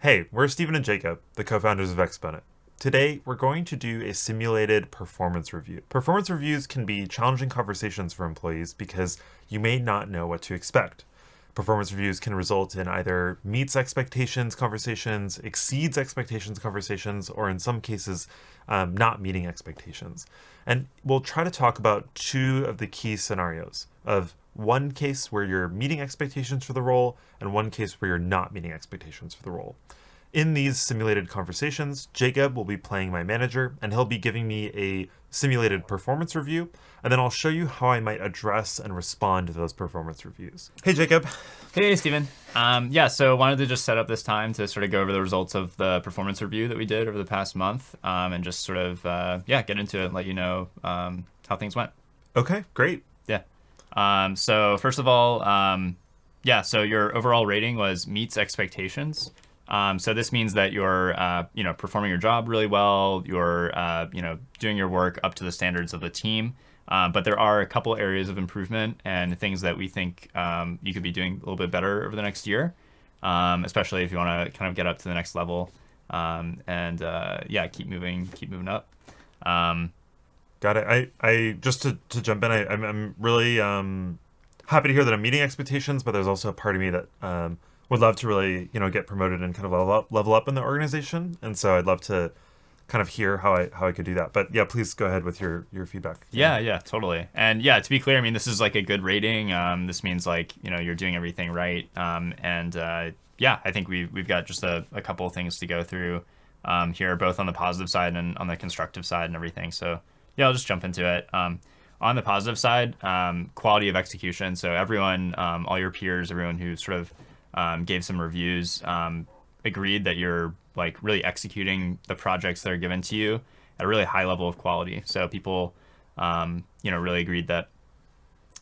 Hey, we're Stephen and Jacob, the co-founders of Exponent. Today, we're going to do a simulated performance review. Performance reviews can be challenging conversations for employees because you may not know what to expect. Performance reviews can result in either meets expectations conversations, exceeds expectations conversations, or in some cases, not meeting expectations. And we'll try to talk about two of the key scenarios of one case where you're meeting expectations for the role and one case where you're not meeting expectations for the role. In these simulated conversations, Jacob will be playing my manager, and he'll be giving me a simulated performance review, and then I'll show you how I might address and respond to those performance reviews. Hey, Jacob. Hey, Steven. So wanted to just set up this time to sort of go over the results of the performance review that we did over the past month, and just sort of, get into it and let you know how things went. Okay, great. Yeah. So first of all, so your overall rating was meets expectations. So this means that you're, performing your job really well. You're, doing your work up to the standards of the team. But there are a couple areas of improvement and things that we think you could be doing a little bit better over the next year, especially if you want to kind of get up to the next level keep moving up. Got it. I just to jump in, I'm really happy to hear that I'm meeting expectations, but there's also a part of me that would love to really get promoted and kind of level up in the organization, and so I'd love to kind of hear how I could do that. But yeah, please go ahead with your feedback. Yeah, totally. And yeah, to be clear, I mean, this is like a good rating. This means like, you're doing everything right. I think we've got just a couple of things to go through here, both on the positive side and on the constructive side and everything. So yeah, I'll just jump into it. On the positive side, quality of execution. So everyone, all your peers, everyone who sort of gave some reviews, agreed that you're like really executing the projects that are given to you at a really high level of quality. So people, really agreed that,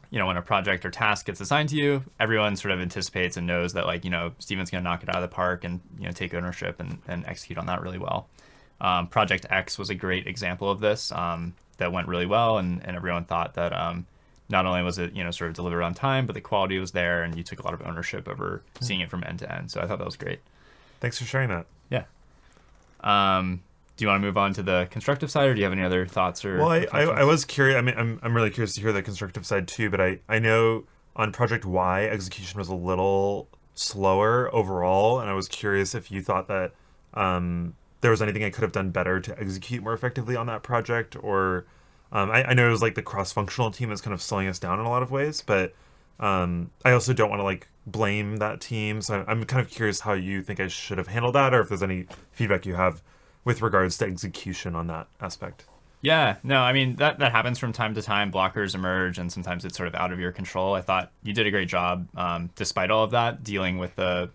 when a project or task gets assigned to you, everyone sort of anticipates and knows that like, Steven's going to knock it out of the park and, take ownership and execute on that really well. Project X was a great example of this, that went really well. And everyone thought that, not only was it, sort of delivered on time, but the quality was there and you took a lot of ownership over seeing it from end to end. So I thought that was great. Thanks for sharing that. Yeah. Do you want to move on to the constructive side, or do you have any other thoughts or? Well, I was curious. I mean, I'm really curious to hear the constructive side too. But I know on Project Y, execution was a little slower overall, and I was curious if you thought that there was anything I could have done better to execute more effectively on that project, or I know it was like the cross-functional team that's kind of slowing us down in a lot of ways, but I also don't want to like blame that team. So I'm kind of curious how you think I should have handled that, or if there's any feedback you have with regards to execution on that aspect. Yeah, no, I mean that happens from time to time. Blockers emerge, and sometimes it's sort of out of your control. I thought you did a great job, despite all of that, dealing with the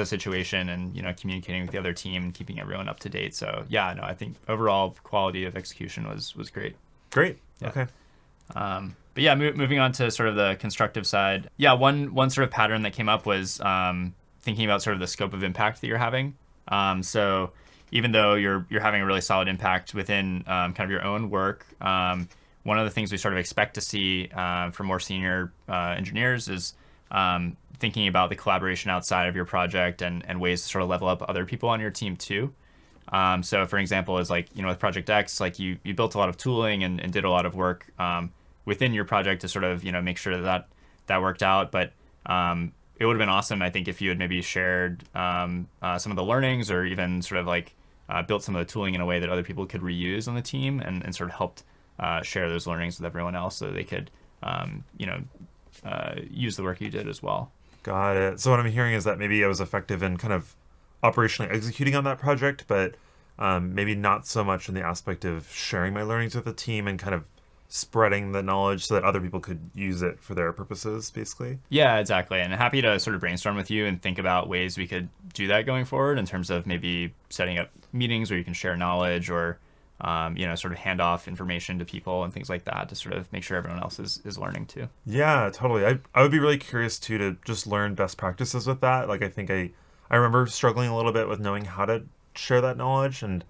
situation and communicating with the other team and keeping everyone up to date. So yeah, no, I think overall quality of execution was great. Great. Yeah. Okay. But yeah, moving on to sort of the constructive side. Yeah, one sort of pattern that came up was thinking about sort of the scope of impact that you're having. So even though you're having a really solid impact within kind of your own work, one of the things we sort of expect to see from more senior engineers is thinking about the collaboration outside of your project and ways to sort of level up other people on your team too. So for example, is like, with Project X, like you built a lot of tooling and did a lot of work within your project to sort of, make sure that worked out. But it would have been awesome, I think, if you had maybe shared some of the learnings or even sort of like built some of the tooling in a way that other people could reuse on the team and sort of helped share those learnings with everyone else so that they could, use the work you did as well. Got it. So what I'm hearing is that maybe I was effective in kind of operationally executing on that project, but maybe not so much in the aspect of sharing my learnings with the team and kind of spreading the knowledge so that other people could use it for their purposes, basically. Yeah, exactly. And happy to sort of brainstorm with you and think about ways we could do that going forward in terms of maybe setting up meetings where you can share knowledge or, sort of hand off information to people and things like that to sort of make sure everyone else is learning too. Yeah, totally. I would be really curious too to just learn best practices with that. Like I think I remember struggling a little bit with knowing how to share that knowledge, and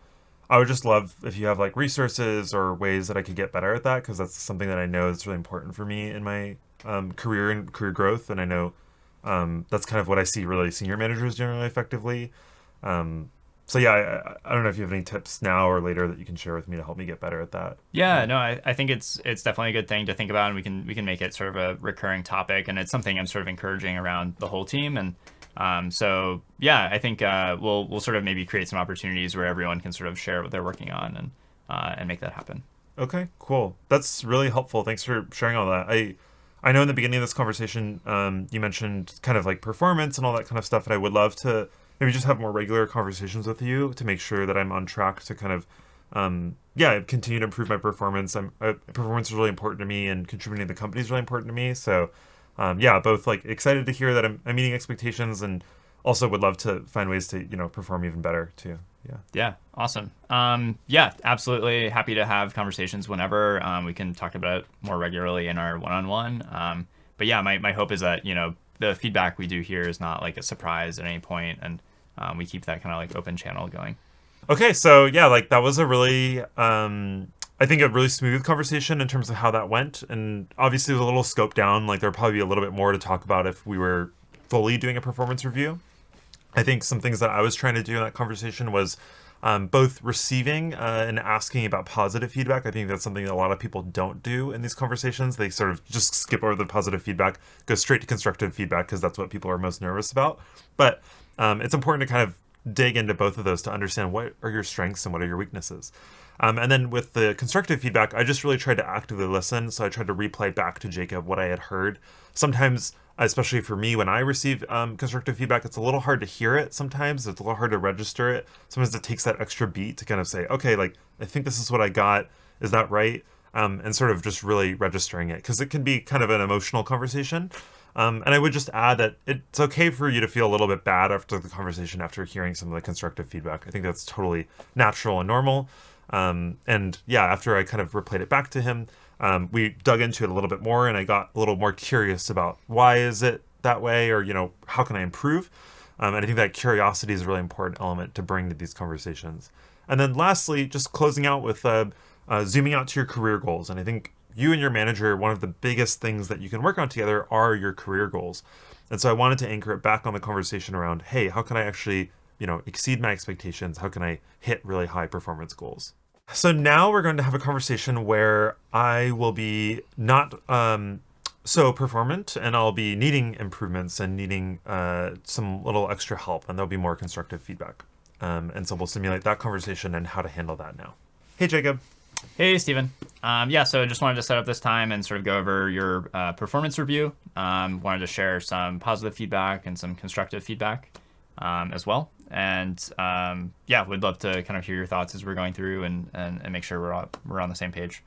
I would just love if you have like resources or ways that I could get better at that, because that's something that I know is really important for me in my career and career growth. And I know that's kind of what I see really senior managers doing really effectively. So yeah, I don't know if you have any tips now or later that you can share with me to help me get better at that. Yeah, no, I think it's definitely a good thing to think about, and we can make it sort of a recurring topic, and it's something I'm sort of encouraging around the whole team. And so yeah, I think we'll sort of maybe create some opportunities where everyone can sort of share what they're working on and make that happen. Okay, cool. That's really helpful. Thanks for sharing all that. I know in the beginning of this conversation, you mentioned kind of like performance and all that kind of stuff, and I would love to maybe just have more regular conversations with you to make sure that I'm on track to kind of, yeah, continue to improve my performance. Performance is really important to me, and contributing to the company is really important to me. So, yeah, both like excited to hear that I'm meeting expectations, and also would love to find ways to perform even better too. Yeah. Yeah, awesome. Yeah, absolutely happy to have conversations whenever. We can talk about it more regularly in our one-on-one. But yeah, my hope is that, the feedback we do here is not like a surprise at any point, and we keep that kind of like open channel going. Okay, so yeah, like that was a really, I think a really smooth conversation in terms of how that went, and obviously it was a little scoped down. Like there'd probably be a little bit more to talk about if we were fully doing a performance review. I think some things that I was trying to do in that conversation was both receiving and asking about positive feedback. I think that's something that a lot of people don't do in these conversations. They sort of just skip over the positive feedback, go straight to constructive feedback because that's what people are most nervous about. But it's important to kind of dig into both of those to understand what are your strengths and what are your weaknesses. And then with the constructive feedback, I just really tried to actively listen. So I tried to replay back to Jacob what I had heard. Sometimes, especially for me, when I receive constructive feedback, it's a little hard to hear it sometimes. It's a little hard to register it. Sometimes it takes that extra beat to kind of say, okay, like, I think this is what I got. Is that right? And sort of just really registering it, because it can be kind of an emotional conversation. And I would just add that it's okay for you to feel a little bit bad after the conversation, after hearing some of the constructive feedback. I think that's totally natural and normal. And yeah, after I kind of replayed it back to him, we dug into it a little bit more, and I got a little more curious about why is it that way, or how can I improve? And I think that curiosity is a really important element to bring to these conversations. And then lastly, just closing out with zooming out to your career goals. And I think you and your manager, one of the biggest things that you can work on together are your career goals. And so I wanted to anchor it back on the conversation around, hey, how can I actually exceed my expectations? How can I hit really high performance goals? So now we're going to have a conversation where I will be not so performant, and I'll be needing improvements and needing some little extra help, and there'll be more constructive feedback. And so we'll simulate that conversation and how to handle that now. Hey, Jacob. Hey, Steven. Yeah, so just wanted to set up this time and sort of go over your performance review. Wanted to share some positive feedback and some constructive feedback as well. And yeah, would love to kind of hear your thoughts as we're going through and make sure we're on the same page.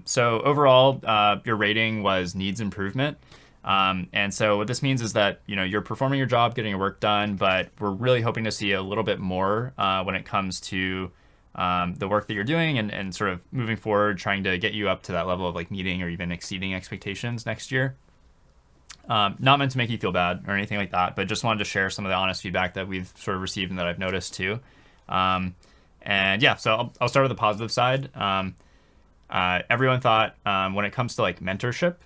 So overall, your rating was needs improvement. And so what this means is that, you're performing your job, getting your work done, but we're really hoping to see a little bit more when it comes to the work that you're doing and sort of moving forward, trying to get you up to that level of like meeting or even exceeding expectations next year. Not meant to make you feel bad or anything like that, but just wanted to share some of the honest feedback that we've sort of received and that I've noticed too. And yeah, so I'll start with the positive side. Everyone thought when it comes to like mentorship,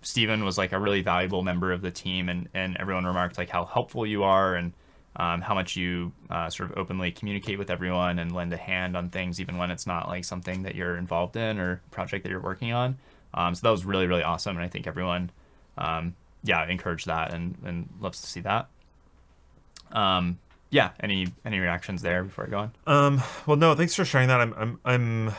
Steven was like a really valuable member of the team, and everyone remarked like how helpful you are and how much you sort of openly communicate with everyone and lend a hand on things even when it's not like something that you're involved in or project that you're working on. So that was really, really awesome, and I think everyone yeah, encourage that and loves to see that. Yeah, any reactions there before I go on? Well, no, thanks for sharing that. I'm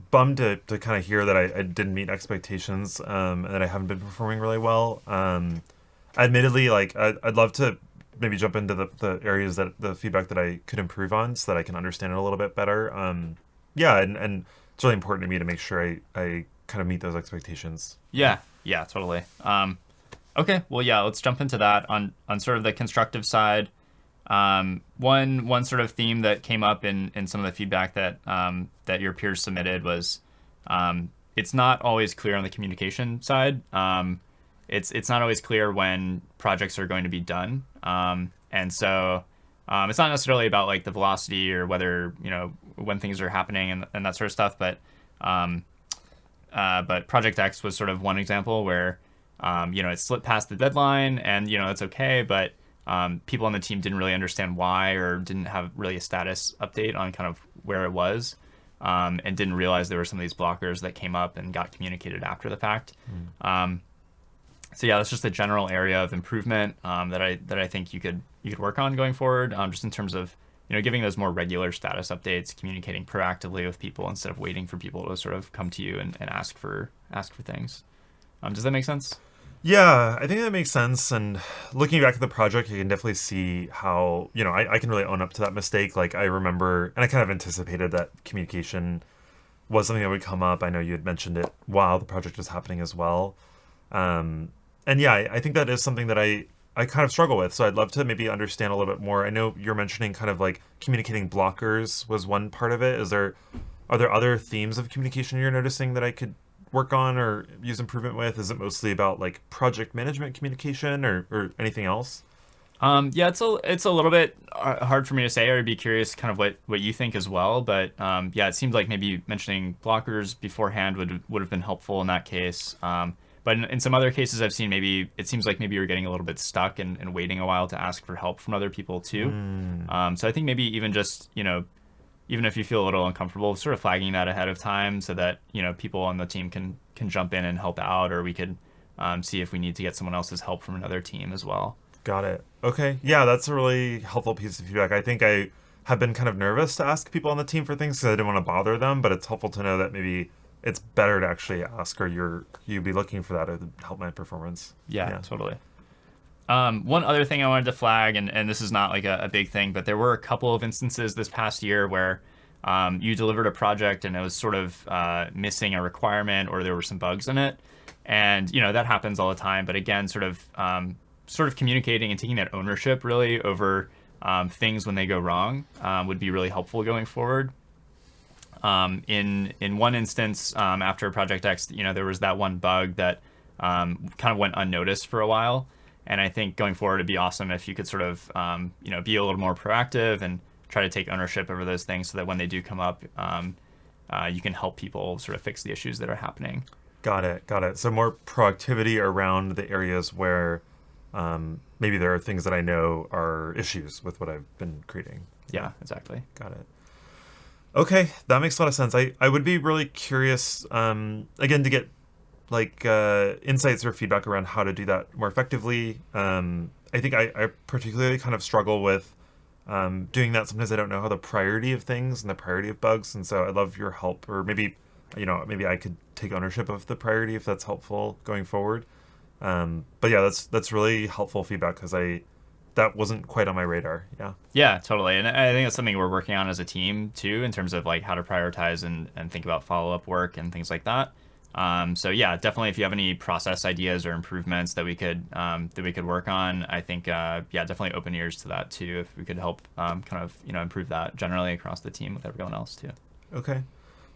bummed to kind of hear that I didn't meet expectations, and that I haven't been performing really well. Admittedly, like I'd love to maybe jump into the areas that the feedback that I could improve on so that I can understand it a little bit better. Yeah, and it's really important to me to make sure I kind of meet those expectations. Yeah, totally. Okay, well, yeah, let's jump into that on sort of the constructive side. One sort of theme that came up in some of the feedback that that your peers submitted was it's not always clear on the communication side. It's not always clear when projects are going to be done, and so it's not necessarily about like the velocity or whether when things are happening and that sort of stuff, but Project X was sort of one example where it slipped past the deadline and it's okay, but people on the team didn't really understand why, or didn't have really a status update on kind of where it was, and didn't realize there were some of these blockers that came up and got communicated after the fact. So yeah, that's just a general area of improvement that I think you could work on going forward, just in terms of giving those more regular status updates, communicating proactively with people instead of waiting for people to sort of come to you and ask for things. Does that make sense? Yeah, I think that makes sense. And looking back at the project, you can definitely see how, I can really own up to that mistake. Like, I remember, and I kind of anticipated that communication was something that would come up. I know you had mentioned it while the project was happening as well. And yeah, I think that is something that I kind of struggle with. So I'd love to maybe understand a little bit more. I know you're mentioning kind of like communicating blockers was one part of it. Are there other themes of communication you're noticing that I could work on or use improvement with? Is it mostly about like project management communication or anything else? Yeah, it's a little bit hard for me to say. I'd be curious kind of what you think as well. But yeah, it seemed like maybe mentioning blockers beforehand would have been helpful in that case. But in some other cases I've seen, maybe it seems like maybe you're getting a little bit stuck and waiting a while to ask for help from other people too. So I think maybe even just, even if you feel a little uncomfortable, sort of flagging that ahead of time so that, people on the team can jump in and help out, or we could see if we need to get someone else's help from another team as well. Got it. Okay. Yeah, that's a really helpful piece of feedback. I think I have been kind of nervous to ask people on the team for things because I didn't want to bother them, but it's helpful to know that maybe it's better to actually ask, or you'd be looking for that to help my performance. Yeah. Totally. One other thing I wanted to flag, and this is not like a big thing, but there were a couple of instances this past year where you delivered a project and it was sort of missing a requirement, or there were some bugs in it. And, that happens all the time. But again, sort of communicating and taking that ownership really over things when they go wrong would be really helpful going forward. In one instance, after Project X, there was that one bug that kind of went unnoticed for a while. And I think going forward, it'd be awesome if you could sort of, be a little more proactive and try to take ownership over those things so that when they do come up, you can help people sort of fix the issues that are happening. Got it. So more proactivity around the areas where maybe there are things that I know are issues with what I've been creating. Yeah, exactly. Got it. Okay, that makes a lot of sense. I would be really curious, again, to get like insights or feedback around how to do that more effectively. I think I particularly kind of struggle with doing that. Sometimes I don't know how the priority of things and the priority of bugs, and so I'd love your help, or maybe I could take ownership of the priority if that's helpful going forward. But yeah, that's really helpful feedback because that wasn't quite on my radar. Yeah, totally. And I think that's something we're working on as a team too, in terms of like how to prioritize and think about follow-up work and things like that. So yeah, definitely if you have any process ideas or improvements that we could work on, I think definitely open ears to that too, if we could help kind of improve that generally across the team with everyone else too. Okay.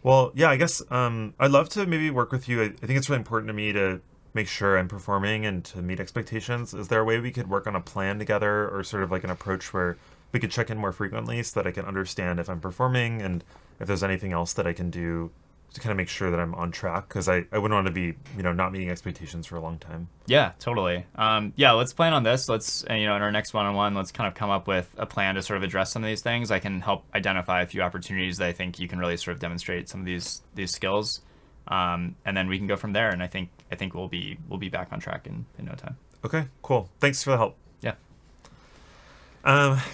Well, yeah, I guess I'd love to maybe work with you. I think it's really important to me to make sure I'm performing and to meet expectations. Is there a way we could work on a plan together, or sort of like an approach where we could check in more frequently so that I can understand if I'm performing and if there's anything else that I can do to kind of make sure that I'm on track? Because I wouldn't want to be, not meeting expectations for a long time. Yeah, totally. Let's plan on this. Let's, in our next one-on-one, let's kind of come up with a plan to sort of address some of these things. I can help identify a few opportunities that I think you can really sort of demonstrate some of these skills. And then we can go from there. And I think we'll be back on track in no time. Okay, cool. Thanks for the help. Yeah.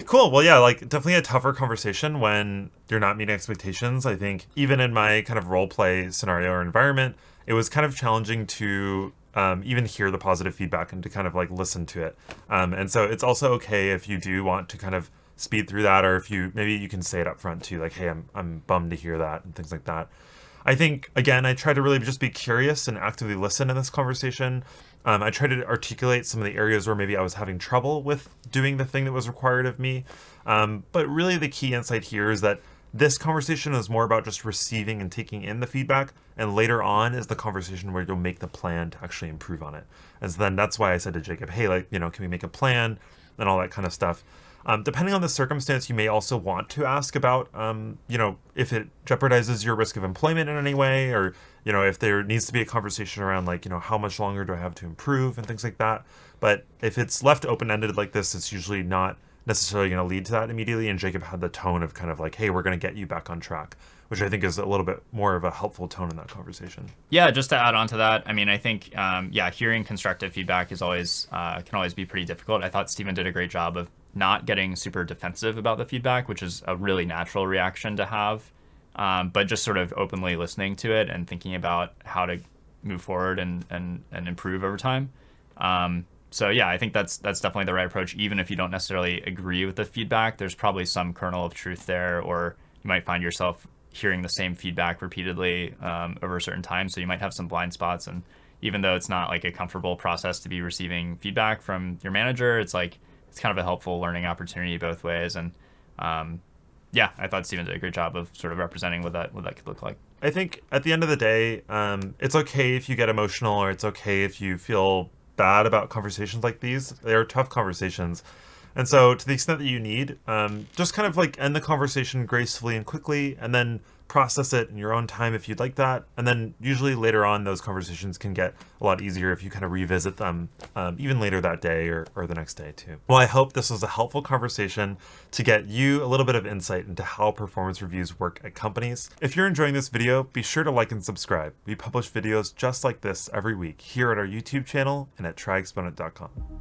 Cool. Well, yeah, like definitely a tougher conversation when you're not meeting expectations. I think even in my kind of role play scenario or environment, it was kind of challenging to even hear the positive feedback and to kind of like listen to it. And so it's also okay if you do want to kind of speed through that, or if maybe you can say it up front too, like, hey, I'm bummed to hear that, and things like that. I think, again, I try to really just be curious and actively listen in this conversation. I try to articulate some of the areas where maybe I was having trouble with doing the thing that was required of me. But really the key insight here is that this conversation is more about just receiving and taking in the feedback. And later on is the conversation where you'll make the plan to actually improve on it. And so then that's why I said to Jacob, hey, can we make a plan and all that kind of stuff. Depending on the circumstance, you may also want to ask about, if it jeopardizes your risk of employment in any way, or, if there needs to be a conversation around like, how much longer do I have to improve and things like that. But if it's left open-ended like this, it's usually not necessarily going to lead to that immediately. And Jacob had the tone of kind of like, hey, we're going to get you back on track, which I think is a little bit more of a helpful tone in that conversation. Yeah, just to add on to that, I mean, I think, hearing constructive feedback is always can always be pretty difficult. I thought Stephen did a great job of not getting super defensive about the feedback, which is a really natural reaction to have, but just sort of openly listening to it and thinking about how to move forward and improve over time. So yeah, I think that's definitely the right approach. Even if you don't necessarily agree with the feedback, there's probably some kernel of truth there, or you might find yourself hearing the same feedback repeatedly over a certain time. So you might have some blind spots. And even though it's not like a comfortable process to be receiving feedback from your manager, it's like it's kind of a helpful learning opportunity both ways. And I thought Stephen did a great job of sort of representing what that could look like. I think at the end of the day, it's okay if you get emotional, or it's okay if you feel bad about conversations like these. They are tough conversations. And so to the extent that you need, just kind of like end the conversation gracefully and quickly, and then process it in your own time if you'd like that. And then usually later on, those conversations can get a lot easier if you kind of revisit them even later that day or the next day too. Well, I hope this was a helpful conversation to get you a little bit of insight into how performance reviews work at companies. If you're enjoying this video, be sure to like and subscribe. We publish videos just like this every week here at our YouTube channel and at tryexponent.com.